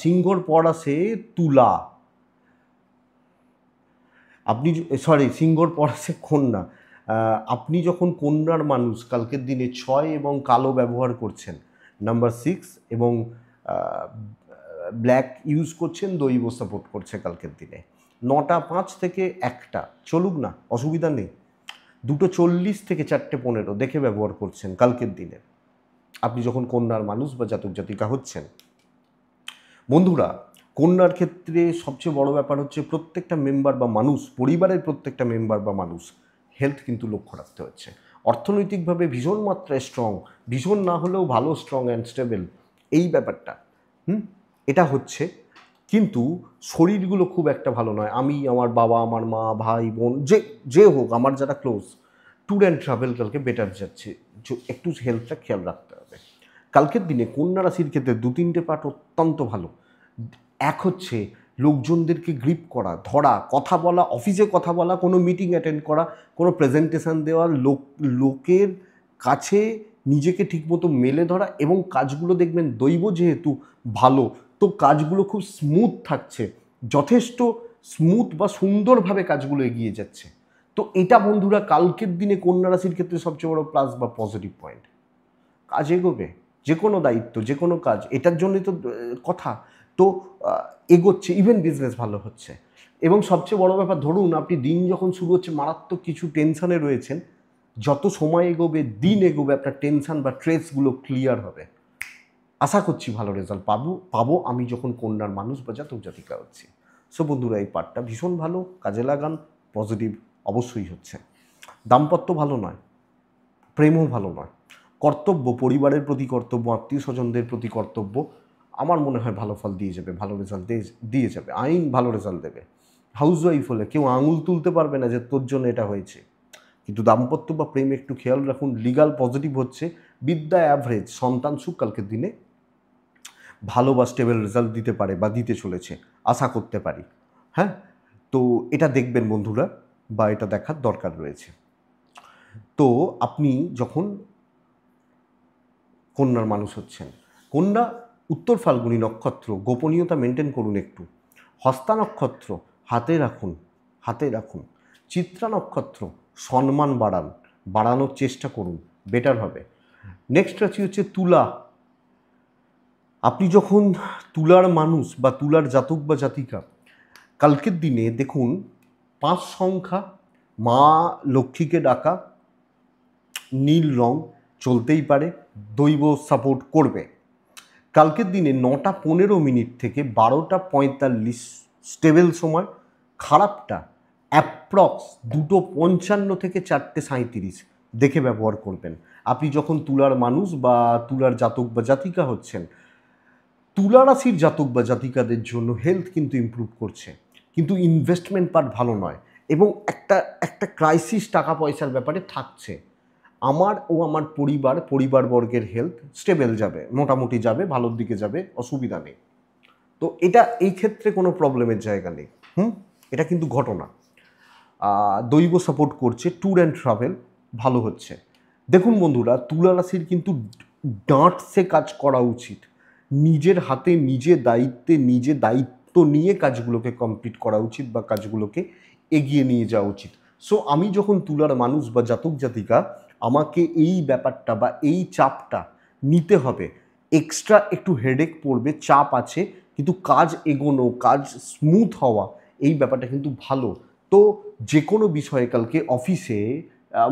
সিংহর পর আসে তুলা, সিংহর পর আসে কন্যা। আপনি যখন কন্যার মানুষ, কালকের দিনে 6 এবং কালো ব্যবহার করছেন, নাম্বার 6 এবং ব্ল্যাক ইউজ করছেন, দৈব সাপোর্ট করছে কালকের দিনে। 9টা 5 থেকে 1টা চলুক না, অসুবিধা নেই। 2:40 থেকে 4:15 দেখে ব্যবহার করছেন কালকের দিনে আপনি যখন কন্যার মানুষ বা জাতক জাতিকা হচ্ছেন। বন্ধুরা, কন্যার ক্ষেত্রে সবচেয়ে বড় ব্যাপার হচ্ছে প্রত্যেকটা মেম্বার বা মানুষ, পরিবারের প্রত্যেকটা মেম্বার বা মানুষ হেলথ কিন্তু লক্ষ্য রাখতে হচ্ছে। অর্থনৈতিকভাবে ভীষণ মাত্রায় স্ট্রং, ভীষণ না হলেও ভালো স্ট্রং অ্যান্ড স্টেবল এই ব্যাপারটা এটা হচ্ছে, কিন্তু শরীরগুলো খুব একটা ভালো নয়। আমি, আমার বাবা, আমার মা, ভাই বোন, যে হোক, আমার যারা ক্লোজ, ট্যুর অ্যান্ড ট্রাভেল কালকে বেটার যাচ্ছে, একটু হেলথটা খেয়াল রাখতে হবে। কালকের দিনে কন্যা রাশির ক্ষেত্রে 2-3টে পার্ট অত্যন্ত ভালো। এক হচ্ছে লোকজনদেরকে গ্রিপ করা, ধরা, কথা বলা, অফিসে কথা বলা, কোনো মিটিং অ্যাটেন্ড করা, কোনো প্রেজেন্টেশন দেওয়া, লোকের কাছে নিজেকে ঠিকমতো মেলে ধরা, এবং কাজগুলো দেখবেন দৈব যেহেতু ভালো, তো কাজগুলো খুব স্মুথ থাকছে, যথেষ্ট স্মুথ বা সুন্দরভাবে কাজগুলো এগিয়ে যাচ্ছে। তো এটা বন্ধুরা কালকের দিনে কন্যা রাশির ক্ষেত্রে সবচেয়ে বড় প্লাস বা পজিটিভ পয়েন্ট। কাজ এগোবে, যে কোনো দায়িত্ব, যে কোনো কাজ, এটার জন্যই তো কথা, তো এগোচ্ছে, ইভেন বিজনেস ভালো হচ্ছে। এবং সবচেয়ে বড় ব্যাপার, ধরুন আপনি দিন যখন শুরু হচ্ছে মারাত্মক কিছু টেনশানে রয়েছেন, যত সময় এগোবে, দিন এগোবে, আপনার টেনশান বা স্ট্রেসগুলো ক্লিয়ার হবে। আশা করছি ভালো রেজাল্ট পাবো আমি যখন কন্যার মানুষ বা জাতক জাতিকা হচ্ছি। সো বন্ধুরা, এই পার্টটা ভীষণ ভালো, কাজে লাগান, পজিটিভ অবশ্যই হচ্ছে। দাম্পত্য ভালো নয়, প্রেমও ভালো নয়, কর্তব্য, পরিবারের প্রতি কর্তব্য, আত্মীয় স্বজনদের প্রতি কর্তব্য, আমার মনে হয় ভালো ফল দিয়ে যাবে, ভালো রেজাল্ট দিয়ে যাবে, আইন ভালো রেজাল্ট দেবে। হাউসওয়াইফ হলে কেউ আঙুল তুলতে পারবে না যে তোর জন্য এটা হয়েছে। কিন্তু দাম্পত্য বা প্রেম একটু খেয়াল রাখুন, লিগাল পজিটিভ হচ্ছে, বিদ্যা অ্যাভারেজ, সন্তান সুখ কালকের দিনে ভালো বা স্টেবল রেজাল্ট দিতে পারে বা দিতে চলেছে, আশা করতে পারি। হ্যাঁ, তো এটা দেখবেন বন্ধুরা, বা এটা দেখার দরকার রয়েছে। তো আপনি যখন কন্যার মানুষ হচ্ছেন, কন্যা উত্তর ফাল্গুনী নক্ষত্র, গোপনীয়তা মেনটেন করুন একটু। হস্তা নক্ষত্র হাতে রাখুন। চিত্রা নক্ষত্র সম্মান বাড়ানোর চেষ্টা করুন, বেটার হবে। নেক্সট রাশি হচ্ছে তুলা। আপনি যখন তুলার মানুষ বা তুলার জাতক বা জাতিকা, কালকের দিনে দেখুন 5 সংখ্যা, মা লক্ষ্মীকে ডাকা, নীল রং চলতেই পারে, দৈব সাপোর্ট করবে। কালকের দিনে 9টা 15 থেকে 12টা 45 স্টেবল সময়, খারাপটা অ্যাপ্রক্স 2:55 থেকে 4:37 দেখে ব্যবহার করবেন। আপনি যখন তুলার মানুষ বা তুলার জাতক বা জাতিকা হচ্ছেন, তুলা রাশির জাতক বা জাতিকাদের জন্য হেলথ কিন্তু ইমপ্রুভ করছে, কিন্তু ইনভেস্টমেন্ট পার্ট ভালো নয়, এবং একটা ক্রাইসিস টাকা পয়সার ব্যাপারে থাকছে। আমার ও আমার পরিবারবর্গের হেলথ স্টেবল যাবে, মোটামুটি যাবে, ভালোর দিকে যাবে, অসুবিধা নেই। তো এটা এই ক্ষেত্রে কোনো প্রবলেমের জায়গা নেই। এটা কিন্তু ঘটনা। দৈব সাপোর্ট করছে, ট্যুর অ্যান্ড ট্রাভেল ভালো হচ্ছে। দেখুন বন্ধুরা, তুলা রাশির কিন্তু ডাঁটসে কাজ করা উচিত, নিজের হাতে, নিজে দায়িত্ব নিয়ে কাজগুলোকে কমপ্লিট করা উচিত বা কাজগুলোকে এগিয়ে নিয়ে যাওয়া উচিত। সো আমি যখন তুলার মানুষ বা জাতক জাতিকা, আমাকে এই ব্যাপারটা বা এই চাপটা নিতে হবে। এক্সট্রা একটু হেডেক পড়বে, চাপ আছে, কিন্তু কাজ এগোনো, কাজ স্মুথ হওয়া, এই ব্যাপারটা কিন্তু ভালো। তো যে কোনো বিষয়ে কালকে অফিসে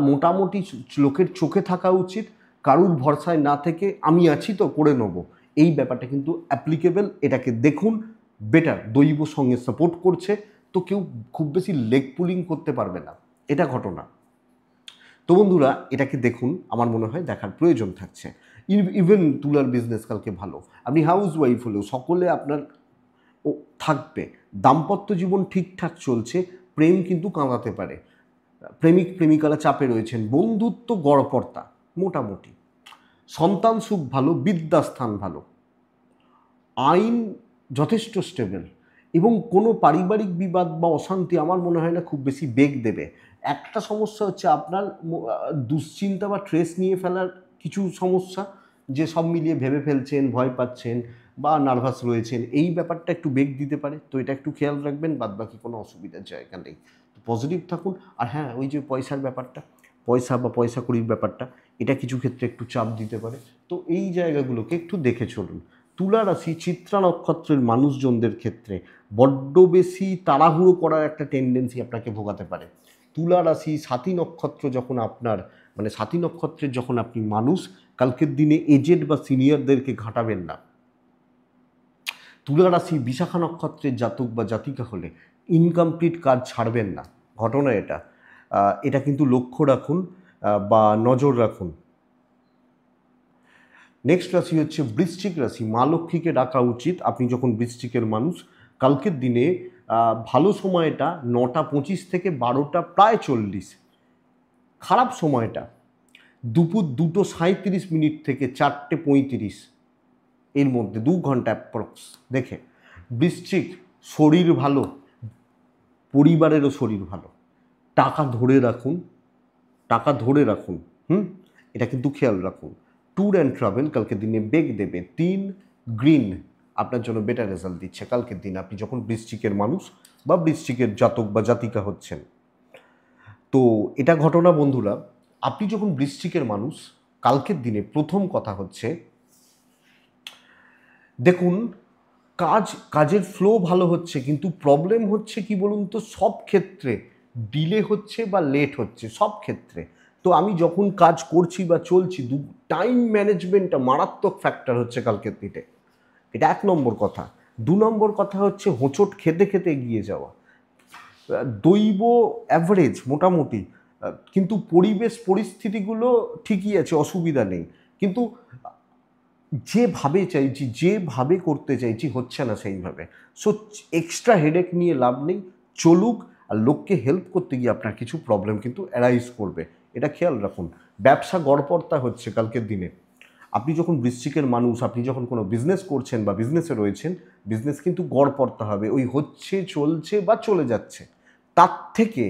মোটামুটি লোকের চোখে থাকা উচিত, কারুর ভরসায় না থেকে আমি আছি তো করে নেব, এই ব্যাপারটা কিন্তু অ্যাপ্লিকেবল। এটাকে দেখুন, বেটার, দৈব সঙ্গে সাপোর্ট করছে, তো কেউ খুব বেশি লেগ পুলিং করতে পারবে না, এটা ঘটনা। তো বন্ধুরা, এটাকে দেখুন, আমার মনে হয় দেখার প্রয়োজন থাকছে। ইভেন তুলার বিজনেস কালকে ভালো, আপনি হাউস ওয়াইফ হলেও সকলে আপনার থাকবে। দাম্পত্য জীবন ঠিকঠাক চলছে, প্রেম কিন্তু কাঁদাতে পারে, প্রেমিক প্রেমিকারা চাপে রয়েছেন, বন্ধুত্ব গড়পড়তা মোটামুটি, সন্তান সুখ ভালো, বিদ্যাস্থান ভালো, আইন যথেষ্ট স্টেবল, এবং কোনো পারিবারিক বিবাদ বা অশান্তি আমার মনে হয় না খুব বেশি বেগ দেবে। একটা সমস্যা হচ্ছে আপনার দুশ্চিন্তা বা ট্রেস নিয়ে ফেলার কিছু সমস্যা, যে সব মিলিয়ে ভেবে ফেলছেন, ভয় পাচ্ছেন বা নার্ভাস রয়েছেন, এই ব্যাপারটা একটু বেগ দিতে পারে, তো এটা একটু খেয়াল রাখবেন, বাদবাকি কোনো অসুবিধার জায়গা নেই। পজিটিভ থাকুন। আর হ্যাঁ, ওই যে পয়সার ব্যাপারটা, পয়সা বা পয়সা কড়ির ব্যাপারটা, এটা কিছু ক্ষেত্রে একটু চাপ দিতে পারে, তো এই জায়গাগুলোকে একটু দেখে চলুন। তুলা রাশি চিত্রা নক্ষত্রের মানুষজনদের ক্ষেত্রে বড্ড বেশি তাড়াহুড়ো করার একটা টেন্ডেন্সি আপনাকে ভোগাতে পারে। তুলা রাশি সাথী নক্ষত্র যখন আপনার, মানে সাথী নক্ষত্রের যখন আপনি মানুষ, কালকের দিনে এজেড বা সিনিয়রদেরকে ঘাঁটাবেন না। তুলা রাশি বিশাখা নক্ষত্রের জাতক বা জাতিকা হলে ইনকমপ্লিট কাজ ছাড়বেন না, ঘটনা এটা। এটা কিন্তু লক্ষ্য রাখুন বা নজর রাখুন। নেক্সট রাশি হচ্ছে বৃশ্চিক রাশি। মা লক্ষ্মীকে ডাকা উচিত আপনি যখন বৃশ্চিকের মানুষ। কালকের দিনে ভালো সময়টা 9:25 থেকে 12টা প্রায় 40। খারাপ সময়টা দুপুর 2:37 থেকে 4:35 এর মধ্যে, 2 ঘন্টা অ্যাপ্রক্স দেখে। বৃশ্চিক, শরীর ভালো, পরিবারেরও শরীর ভালো, টাকা ধরে রাখুন, টাকা ধরে রাখুন, এটা কিন্তু খেয়াল রাখুন। ট্যুর অ্যান্ড ট্রাভেল কালকের দিনে বেগ দেবে। 3 গ্রিন আপনার জন্য বেটার রেজাল্ট দিচ্ছে কালকের দিন, আপনি যখন বৃশ্চিকের মানুষ বা বৃশ্চিকের জাতক বা জাতিকা হচ্ছেন। তো এটা ঘটনা বন্ধুরা, আপনি যখন বৃশ্চিকের মানুষ কালকের দিনে প্রথম কথা হচ্ছে, দেখুন কাজের ফ্লো ভালো হচ্ছে, কিন্তু প্রবলেম হচ্ছে কি বলুন তো, সব ক্ষেত্রে ডিলে হচ্ছে বা লেট হচ্ছে সব ক্ষেত্রে। তো আমি যখন কাজ করছি বা চলছি, টাইম ম্যানেজমেন্টটা মারাত্মক ফ্যাক্টর হচ্ছে কালকের দিনে, এটা 1 নম্বর কথা। 2 নম্বর কথা হচ্ছে হোঁচট খেতে খেতে এগিয়ে যাওয়া। দৈব অ্যাভারেজ মোটামুটি, কিন্তু পরিবেশ পরিস্থিতিগুলো ঠিকই আছে, অসুবিধা নেই, কিন্তু যেভাবে চাইছি, যেভাবে করতে চাইছি হচ্ছে না সেইভাবে। সো এক্সট্রা হেডেক নিয়ে লাভ নেই, চলুক। আর লোককে হেল্প করতে গিয়ে আপনার কিছু প্রবলেম কিন্তু অ্যারাইজ করবে, এটা খেয়াল রাখুন। ব্যবসা গড়পড়তা হচ্ছে কালকের দিনে। আপনি যখন বৃশ্চিকের মানুষ, আপনি যখন কোনো বিজনেস করছেন বা বিজনেসে রয়েছেন, বিজনেস কিন্তু গড়পড়তা হবে, ওই হচ্ছে চলছে বা চলে যাচ্ছে, তার থেকে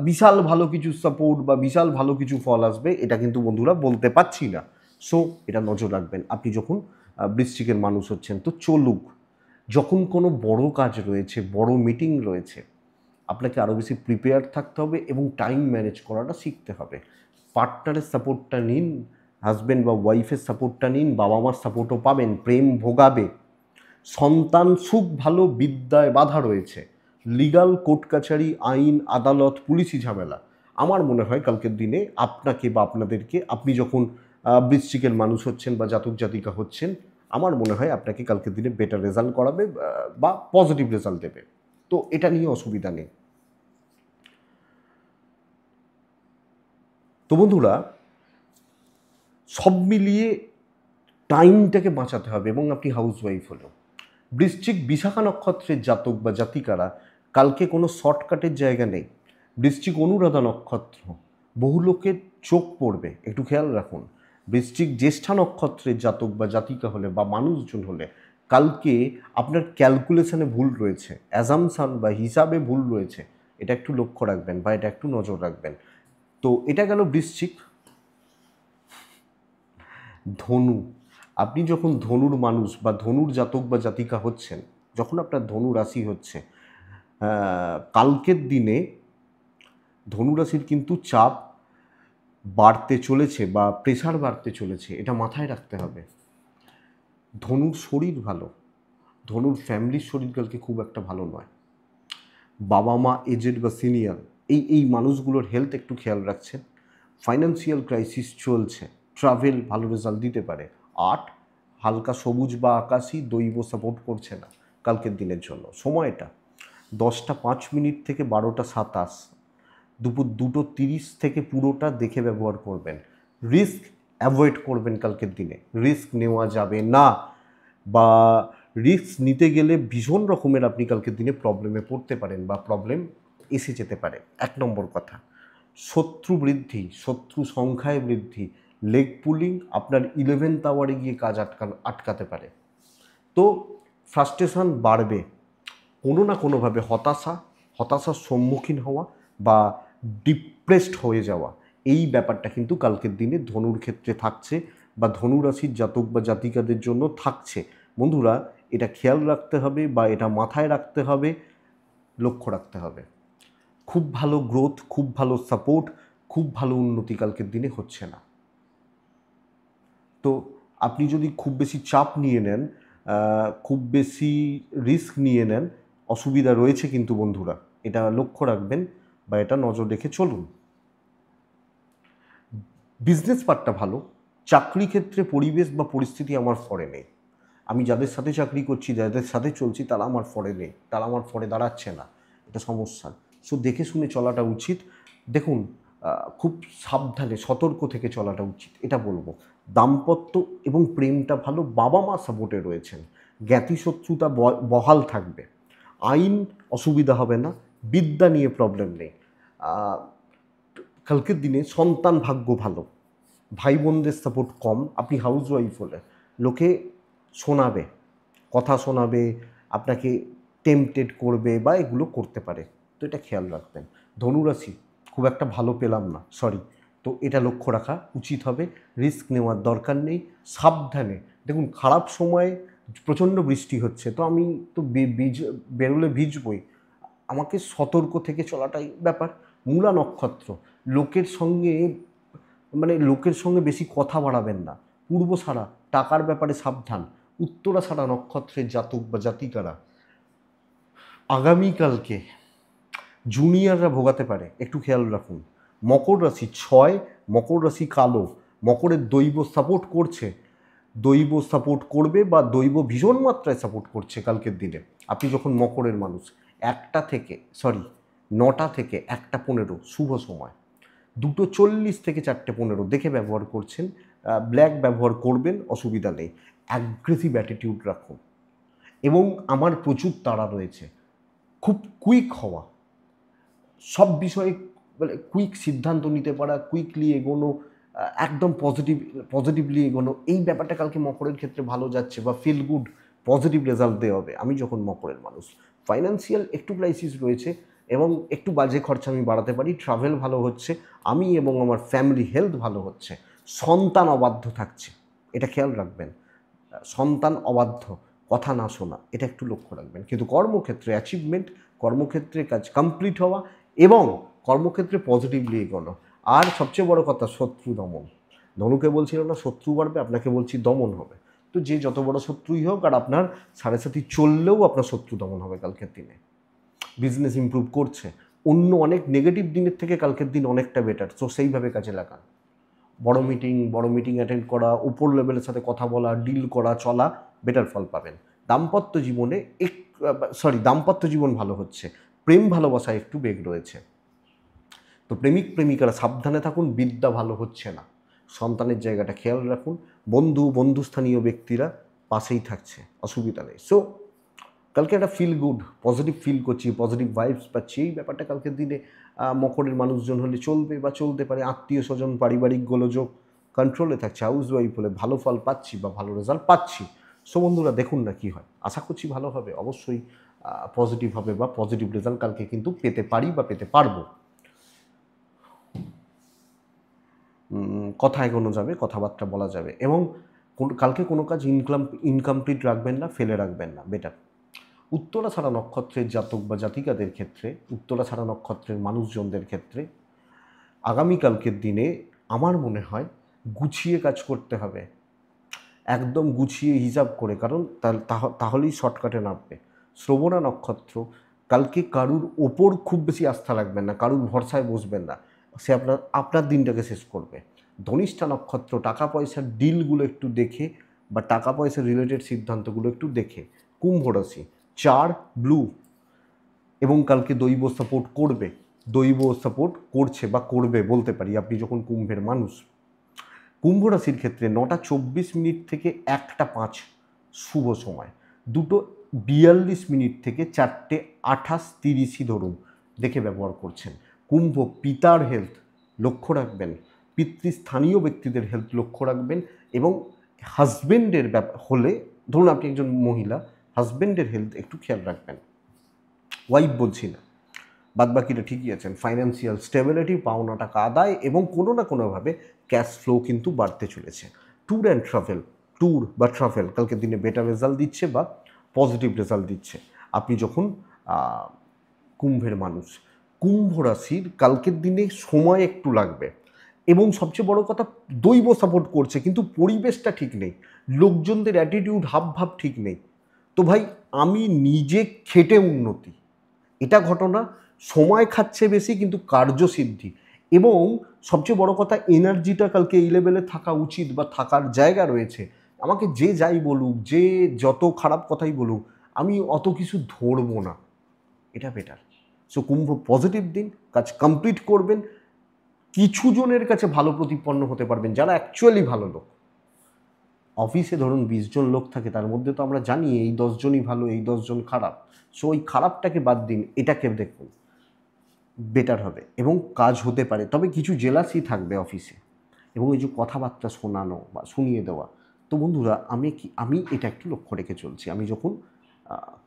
বিশাল ভালো কিছু সাপোর্ট বা বিশাল ভালো কিছু ফল আসবে এটা কিন্তু বন্ধুরা বলতে পারছি না। সো এটা নজর রাখবেন আপনি যখন বৃশ্চিকের মানুষ হচ্ছেন। তো চলুক, যখন কোনো বড় কাজ রয়েছে, বড় মিটিং রয়েছে, আপনাকে আরও বেশি প্রিপেয়ার থাকতে হবে এবং টাইম ম্যানেজ করাটা শিখতে হবে। পার্টনারের সাপোর্টটা নিন, হাজব্যান্ড বা ওয়াইফের সাপোর্টটা নিন, বাবা মার সাপোর্টও পাবেন, প্রেম ভোগাবে, সন্তান সুখ ভালো, বিদ্যায় বাধা রয়েছে, লিগাল কোর্ট কাছারি, আইন আদালত, পুলিশি ঝামেলা। আমার মনে হয় কালকের দিনে আপনাকে বা আপনাদেরকে, আপনি যখন বৃশ্চিকের মানুষ হচ্ছেন বা জাতক জাতিকা হচ্ছেন, আমার মনে হয় আপনাকে কালকের দিনে বেটার রেজাল্ট করাবে বা পজিটিভ রেজাল্ট দেবে। তো এটা নিয়ে অসুবিধা নেই। তো বন্ধুরা, সব মিলিয়ে টাইমটাকে বাঁচাতে হবে। এবং আপনি হাউসওয়াইফ হলেও, বৃশ্চিক বিশাখা নক্ষত্রের জাতক বা জাতিকারা, কালকে কোনো শর্টকাটের জায়গা নেই। বৃশ্চিক অনুরাধা নক্ষত্র, বহু লোকের চোখ পড়বে, একটু খেয়াল রাখুন। বৃশ্চিক জ্যেষ্ঠা নক্ষত্রের জাতক বা জাতিকা হলে বা মানুষজন হলে, কালকে আপনার ক্যালকুলেশনে ভুল রয়েছে, অ্যাজামশান বা হিসাবে ভুল রয়েছে, এটা একটু লক্ষ্য রাখবেন বা এটা একটু নজর রাখবেন। তো এটা গেল বৃশ্চিক। ধনু, আপনি যখন ধনুর মানুষ বা ধনুর জাতক বা জাতিকা হচ্ছেন, যখন আপনার ধনু রাশি হচ্ছে, কালকের দিনে ধনুরাশির কিন্তু চাপ বাড়তে চলেছে বা প্রেশার বাড়তে চলেছে, এটা মাথায় রাখতে হবে। ধনুর শরীর ভালো, ধনুর ফ্যামিলির শরীর কালকে খুব একটা ভালো নয়। বাবা মা এজেড বা সিনিয়র, এই মানুষগুলোর হেলথ একটু খেয়াল রাখছেন। ফাইন্যান্সিয়াল ক্রাইসিস চলছে, ট্রাভেল ভালো রেজাল্ট দিতে পারে। আর্ট, হালকা সবুজ বা আকাশি, দৈব সাপোর্ট করছে না কালকের দিনের জন্য। সময়টা 10:05 থেকে 12:27, দুপুর 2:30 থেকে পুরোটা দেখে ব্যবহার করবেন। রিস্ক অ্যাভয়েড করবেন কালকের দিনে, রিস্ক নেওয়া যাবে না, বা রিস্ক নিতে গেলে ভীষণ রকমের আপনি কালকের দিনে প্রবলেমে পড়তে পারেন বা প্রবলেম এসে যেতে পারে। 1 নম্বর কথা। শত্রু বৃদ্ধি, শত্রু সংখ্যায় বৃদ্ধি, লেগ পুলিং আপনার 11th আওয়ারে গিয়ে কাজ আটকাতে পারে। তো ফ্রাস্ট্রেশন বাড়বে, কোনো না কোনোভাবে হতাশার সম্মুখীন হওয়া বা ডিপ্রেসড হয়ে যাওয়া, এই ব্যাপারটা কিন্তু কালকের দিনে ধনুর ক্ষেত্রে থাকছে বা ধনুরাশির জাতক বা জাতিকাদের জন্য থাকছে। বন্ধুরা, এটা খেয়াল রাখতে হবে বা এটা মাথায় রাখতে হবে, লক্ষ্য রাখতে হবে। খুব ভালো গ্রোথ, খুব ভালো সাপোর্ট, খুব ভালো উন্নতি কালকের দিনে হচ্ছে না। তো আপনি যদি খুব বেশি চাপ নিয়ে নেন, খুব বেশি রিস্ক নিয়ে নেন, অসুবিধা রয়েছে কিন্তু বন্ধুরা, এটা লক্ষ্য রাখবেন বা এটা নজর রেখে চলুন। বিজনেস পার্টটা ভালো, চাকরি ক্ষেত্রে পরিবেশ বা পরিস্থিতি আমার ফরে নেই। আমি যাদের সাথে চাকরি করছি, যাদের সাথে চলছি, তারা আমার ফরে নেই, তারা আমার ফরে দাঁড়াচ্ছে না, এটা সমস্যা। সো দেখে শুনে চলাটা উচিত। দেখুন, খুব সাবধানে সতর্ক থেকে চলাটা উচিত, এটা বলবো। দাম্পত্য এবং প্রেমটা ভালো, বাবা মা সাপোর্টে রয়েছেন, জ্ঞাতি শত্রুতা বহাল থাকবে, আইন অসুবিধা হবে না, বিদ্যা নিয়ে প্রবলেম নেই। কালকের দিনে সন্তান ভাগ্য ভালো, ভাই বোনদের সাপোর্ট কম। আপনি হাউস ওয়াইফ হলে লোকে শোনাবে, কথা শোনাবে, আপনাকে টেম্পটেড করবে বা এগুলো করতে পারে, তো এটা খেয়াল রাখবেন। ধনুরাশি খুব একটা ভালো পেলাম না, সরি, তো এটা লক্ষ্য রাখা উচিত হবে। রিস্ক নেওয়ার দরকার নেই, সাবধানে। দেখুন, খারাপ সময়ে প্রচণ্ড বৃষ্টি হচ্ছে, তো আমি তো বেরোলে ভিজবই, আমাকে সতর্ক থেকে চলাটাই ব্যাপার। মূলা নক্ষত্র, লোকের সঙ্গে লোকের সঙ্গে বেশি কথা বাড়াবেন না। পূর্বসারা, টাকার ব্যাপারে সাবধান। উত্তরাষাঢ়া নক্ষত্রের জাতক বা জাতিকারা আগামীকালকে জুনিয়ররা ভোগাতে পারে, একটু খেয়াল রাখুন। মকর রাশি 6, মকর রাশি কালো, মকরের দৈব সাপোর্ট করছে, দৈব সাপোর্ট করবে বা দৈব ভীষণ মাত্রায় সাপোর্ট করছে কালকের দিনে। আপনি যখন মকরের মানুষ, 9টা থেকে 1টা 15 শুভ সময়, 2:40 থেকে 4:15 দেখে ব্যবহার করছেন, ব্ল্যাক ব্যবহার করবেন, অসুবিধা নেই। অ্যাগ্রেসিভ অ্যাটিটিউড রাখুন এবং আমার প্রচুর তাড়া রয়েছে, খুব কুইক হওয়া, সব বিষয়ে কুইক সিদ্ধান্ত নিতে পারা, কুইকলি এগোনো, একদম পজিটিভলি এগোনো, এই ব্যাপারটা কালকে মকরের ক্ষেত্রে ভালো যাচ্ছে বা ফিল গুড, পজিটিভ রেজাল্ট দেওয়া হবে। আমি যখন মকরের মানুষ, ফাইন্যান্সিয়াল একটু ক্রাইসিস রয়েছে এবং একটু বাজে খরচা আমি বাড়াতে পারি, ট্রাভেল ভালো হচ্ছে, আমি এবং আমার ফ্যামিলি হেলথ ভালো হচ্ছে, সন্তান অবাধ্য থাকছে, এটা খেয়াল রাখবেন। সন্তান অবাধ্য, কথা না শোনা, এটা একটু লক্ষ্য রাখবেন। কিন্তু কর্মক্ষেত্রে অ্যাচিভমেন্ট, কর্মক্ষেত্রে কাজ কমপ্লিট হওয়া এবং কর্মক্ষেত্রে পজিটিভলি এগোনো। আর সবচেয়ে বড় কথা, শত্রু দমন। ধনুকে বলছিল না শত্রু বাড়বে, আপনাকে বলছি দমন হবে। তো যে যত বড় শত্রুই হোক, আর আপনার সাড়ে সাথী চললেও আপনার শত্রু দমন হবে কালকের দিনে। বিজনেস ইমপ্রুভ করছে, অন্য অনেক নেগেটিভ দিনের থেকে কালকের দিন অনেকটা বেটার, তো সেইভাবে কাজে লাগান। বড় মিটিং অ্যাটেন্ড করা, উপর লেভেলের সাথে কথা বলা, ডিল করা, চলা, বেটার ফল পাবেন। দাম্পত্য জীবন ভালো হচ্ছে, প্রেম ভালোবাসায় একটু বেগ রয়েছে। তো প্রেমিক প্রেমিকারা সাবধানে থাকুন, বিদ্যা ভালো হচ্ছে না, সন্তানের জায়গাটা খেয়াল রাখুন। বন্ধুস্থানীয় ব্যক্তিরা পাশেই থাকছে, অসুবিধা নেই। সো কালকে একটা ফিল গুড, পজিটিভ ফিল করছি, পজিটিভ ভাইবস পাচ্ছি, এই ব্যাপারটা কালকের দিনে মকরের মানুষজন হলে চলবে বা চলতে পারে। আত্মীয় স্বজন, পারিবারিক গোলযোগ কন্ট্রোলে থাকছে, হাউস ওয়াইফ হলে ভালো ফল পাচ্ছি বা ভালো রেজাল্ট পাচ্ছি। সো বন্ধুরা, দেখুন না কি হয়, আশা করছি ভালো হবে, অবশ্যই পজিটিভ হবে বা পজিটিভ রেজাল্ট কালকে কিন্তু পেতে পারি বা পেতে পারবো। কথা এগোনো যাবে, কথাবার্তা বলা যাবে এবং কালকে কোনো কাজ ইনকমপ্লিট রাখবেন না, ফেলে রাখবেন না, বেটার। উত্তরাষাঢ়া নক্ষত্রের জাতক বা জাতিকাদের ক্ষেত্রে, উত্তরাষাঢ়া নক্ষত্রের মানুষজনদের ক্ষেত্রে আগামীকালকের দিনে আমার মনে হয় গুছিয়ে কাজ করতে হবে, একদম গুছিয়ে হিসাব করে, কারণ তাহলেই শর্টকাটে নামবে। শ্রবণা নক্ষত্র, কালকে কারুর ওপর খুব বেশি আস্থা রাখবেন না, কারুর ভরসায় বসবেন না, সে আপনার দিনটাকে শেষ করবে। ধনিষ্ঠা নক্ষত্র, টাকা পয়সার ডিলগুলো একটু দেখে বা টাকা পয়সা রিলেটেড সিদ্ধান্তগুলো একটু দেখে। কুম্ভ রাশি 4 ব্লু, এবং কালকে দৈব সাপোর্ট করবে, দৈব সাপোর্ট করছে বা করবে বলতে পারি, আপনি যখন কুম্ভের মানুষ। কুম্ভ রাশির ক্ষেত্রে 9:24 থেকে 1:05 শুভ সময়, 2:42 থেকে 4:28-30 ধরুন দেখে ব্যবহার করছেন। কুম্ভ, পিতার হেলথ লক্ষ্য রাখবেন, পিতৃস্থানীয় ব্যক্তিদের হেলথ লক্ষ্য রাখবেন এবং হাজবেন্ডের হলে, ধরুন আপনি একজন মহিলা, হাজবেন্ডের হেলথ একটু খেয়াল রাখবেন। ওয়াইফ বলছি না, বাদবাকিটা ঠিকই আছেন। ফাইন্যান্সিয়াল স্টেবিলিটি, পাওনা টাকা আদায় এবং কোনো না কোনোভাবে ক্যাশ ফ্লো কিন্তু বাড়তে চলেছে। ট্যুর বা ট্রাভেল কালকের দিনে বেটার রেজাল্ট দিচ্ছে বা পজিটিভ রেজাল্ট দিচ্ছে। আপনি যখন কুম্ভের মানুষ, কুম্ভ রাশির কালকের দিনে সময় একটু লাগবে, এবং সবচেয়ে বড় কথা দৈব সাপোর্ট করছে, কিন্তু পরিবেশটা ঠিক নেই, লোকজনদের অ্যাটিটিউড হাবভাব ঠিক নেই। তো ভাই আমি নিজে খেটে উন্নতি, এটা ঘটনা। সময় খাচ্ছে বেশি কিন্তু কার্যসিদ্ধি, এবং সবচেয়ে বড় কথা এনার্জিটা কালকে এই লেভেলে থাকা উচিত বা থাকার জায়গা রয়েছে। আমাকে যে যাই বলুক, যে যত খারাপ কথাই বলুক, আমি অত কিছু ধরবো না, এটা বেটার। সো কুম্ভ পজিটিভ দিন, কাজ কমপ্লিট করবেন, কিছু জনের কাছে ভালো প্রতিপন্ন হতে পারবেন যারা অ্যাকচুয়ালি ভালো লোক। অফিসে ধরুন 20 জন লোক থাকে, তার মধ্যে তো আমরা জানি এই 10 জনই ভালো, এই 10 জন খারাপ। সো ওই খারাপটাকে বাদ দিন, এটাকে দেখুন, বেটার হবে এবং কাজ হতে পারে। তবে কিছু জেলাসি থাকবে অফিসে, এবং এই যে কথাবার্তা শোনানো বা শুনিয়ে দেওয়া। তো বন্ধুরা আমি এটা একটু লক্ষ্য রেখে চলছি। আমি যখন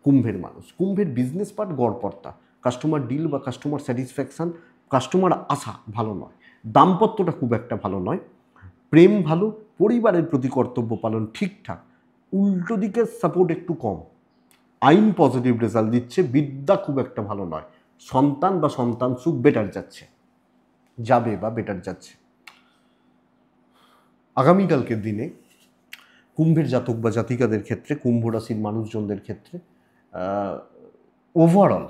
কুম্ভের মানুষ, কুম্ভের বিজনেস পার্ট গড়পড়তা, কাস্টমার ডিল বা কাস্টমার স্যাটিসফ্যাকশান, কাস্টমার আশা ভালো নয়, দাম্পত্যটা খুব একটা ভালো নয়, প্রেম ভালো, পরিবারের প্রতি কর্তব্য পালন ঠিকঠাক, উল্টো দিকের সাপোর্ট একটু কম, আইন পজিটিভ রেজাল্ট দিচ্ছে, বিদ্যা খুব একটা ভালো নয়, সন্তান বা সন্তান সুখ বেটার যাচ্ছে, যাবে বা বেটার যাচ্ছে। আগামীকালকের দিনে কুম্ভের জাতক বা জাতিকাদের ক্ষেত্রে, কুম্ভ রাশির মানুষজনদের ক্ষেত্রে ওভারঅল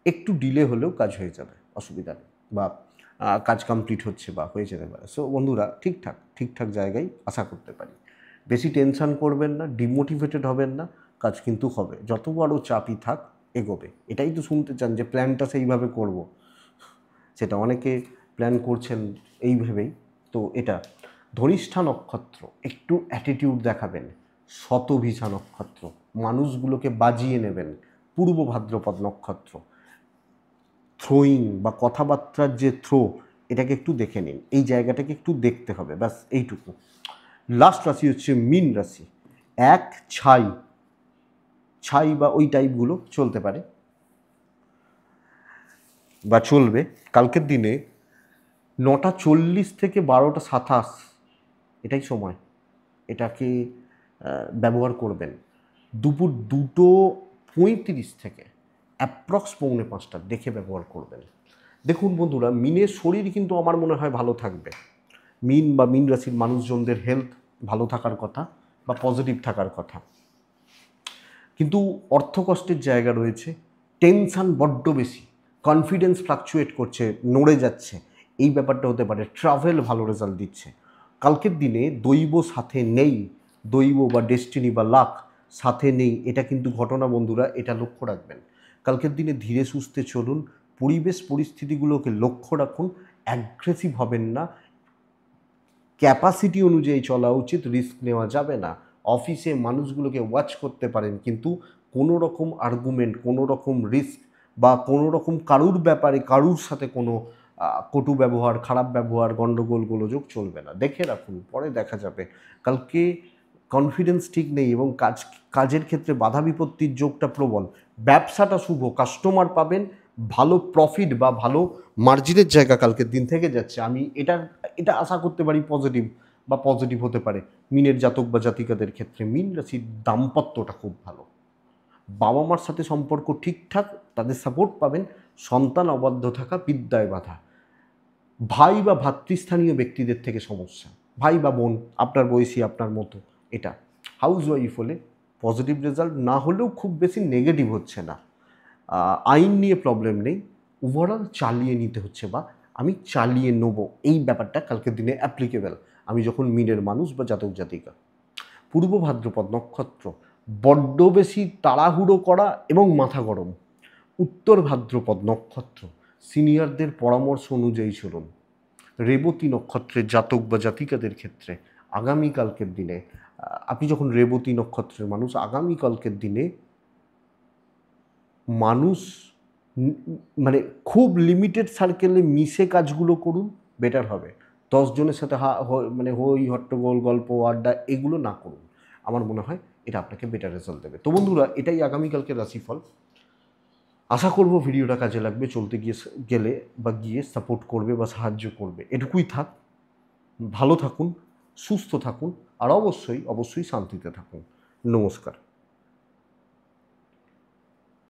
একটু ডিলে হলেও কাজ হয়ে যাবে, অসুবিধা নেই, বা কাজ কমপ্লিট হচ্ছে বা হয়ে যেতে পারে। সো বন্ধুরা ঠিকঠাক জায়গায় আশা করতে পারি। বেশি টেনশন করবেন না, ডিমোটিভেটেড হবেন না, কাজ কিন্তু হবে, যত বড় চাপই থাক এগোবে। এটাই তো শুনতে চান যে প্ল্যানটা সেইভাবে করব, সেটা অনেকে প্ল্যান করছেন এই ভেবেই। তো এটা ধনিষ্ঠা নক্ষত্র, একটু অ্যাটিটিউড দেখাবেন। শতভিষা নক্ষত্র, মানুষগুলোকে বাজিয়ে নেবেন। পূর্ব ভাদ্রপদ নক্ষত্র, থ্রোয়িং বা কথাবার্তার যে থ্রো, এটাকে একটু দেখে নিন, এই জায়গাটাকে একটু দেখতে হবে, ব্যাস এইটুকু। লাস্ট রাশি হচ্ছে মীন রাশি। এক ছাই বা ওই টাইপগুলো চলতে পারে বা চলবে কালকের দিনে। 9:40 থেকে 12:27 এটাই সময়, এটাকে ব্যবহার করবেন। দুপুর 2:35 থেকে অ্যাপ্রক্স 4:45 দেখে ব্যবহার করবেন। দেখুন বন্ধুরা, মিনের শরীর কিন্তু আমার মনে হয় ভালো থাকবে। মিন বা মিন রাশির মানুষজনদের হেলথ ভালো থাকার কথা বা পজিটিভ থাকার কথা, কিন্তু অর্থকষ্টের জায়গা রয়েছে, টেনশান বড্ড বেশি, কনফিডেন্স ফ্লাকচুয়েট করছে, নড়ে যাচ্ছে, এই ব্যাপারটা হতে পারে। ট্রাভেল ভালো রেজাল্ট দিচ্ছে কালকের দিনে। দৈব সাথে নেই, দৈব বা ডেস্টিনি বা লাক সাথে নেই, এটা কিন্তু ঘটনা বন্ধুরা, এটা লক্ষ্য রাখবেন। কালকের দিনে ধীরে সুস্থে চলুন, পরিবেশ পরিস্থিতিগুলোকে লক্ষ্য রাখুন, অ্যাগ্রেসিভ হবেন না, ক্যাপাসিটি অনুযায়ী চলা উচিত, রিস্ক নেওয়া যাবে না। অফিসে মানুষগুলোকে ওয়াচ করতে পারেন, কিন্তু কোনো রকম আর্গুমেন্ট, কোনো রকম রিস্ক বা কোনো রকম কারুর ব্যাপারে কারুর সাথে কোনো কটু ব্যবহার, খারাপ ব্যবহার, গণ্ডগোল গোলযোগ চলবে না। দেখে রাখুন, পরে দেখা যাবে। কালকে কনফিডেন্স ঠিক নেই এবং কাজের ক্ষেত্রে বাধা বিপত্তির যোগটা প্রবল। ব্যবসাটা শুভ, কাস্টমার পাবেন, ভালো প্রফিট বা ভালো মার্জিনের জায়গা কালকের দিন থেকে যাচ্ছে। আমি এটা আশা করতে পারি পজিটিভ হতে পারে মিনের জাতক বা জাতিকাদের ক্ষেত্রে। মিন রাশির দাম্পত্যটা খুব ভালো, বাবা মার সাথে সম্পর্ক ঠিকঠাক, তাদের সাপোর্ট পাবেন, সন্তান অবাধ্য থাকা, বিদ্যায় বাধা, ভাই বা ভাতৃস্থানীয় ব্যক্তিদের থেকে সমস্যা, ভাই বা বোন আপনার বয়সী আপনার মতো, এটা হাউস ওয়াইফ হলে পজিটিভ রেজাল্ট না হলেও খুব বেশি নেগেটিভ হচ্ছে না। আইন নিয়ে প্রবলেম নেই, ওভারঅল চালিয়ে নিতে হচ্ছে বা আমি চালিয়ে নেব, এই ব্যাপারটা কালকের দিনে অ্যাপ্লিকেবল আমি যখন মিনের মানুষ বা জাতক জাতিকা। পূর্ব ভাদ্রপদ নক্ষত্র, বড্ড বেশি তাড়াহুড়ো করা এবং মাথা গরম। উত্তর ভাদ্রপদ নক্ষত্র, সিনিয়রদের পরামর্শ অনুযায়ী চলুন। রেবতী নক্ষত্রের জাতক বা জাতিকাদের ক্ষেত্রে আগামীকালকের দিনে, আপনি যখন রেবতী নক্ষত্রের মানুষ, আগামীকালকের দিনে মানুষ মানে খুব লিমিটেড সার্কেলে মিশে কাজগুলো করুন, বেটার হবে। 10 জনের সাথে মানে হই হট্টগোল গল্প আড্ডা এগুলো না করুন, আমার মনে হয় এটা আপনাকে বেটার রেজাল্ট দেবে। তো বন্ধুরা, এটাই আগামীকালকের রাশিফল। আশা করব ভিডিওটা কাজে লাগবে, চলতে গিয়ে সাপোর্ট করবে বা সাহায্য করবে। এটুকুই থাক, ভালো থাকুন, সুস্থ থাকুন, আর অবশ্যই শান্তিতে থাকুন। নমস্কার।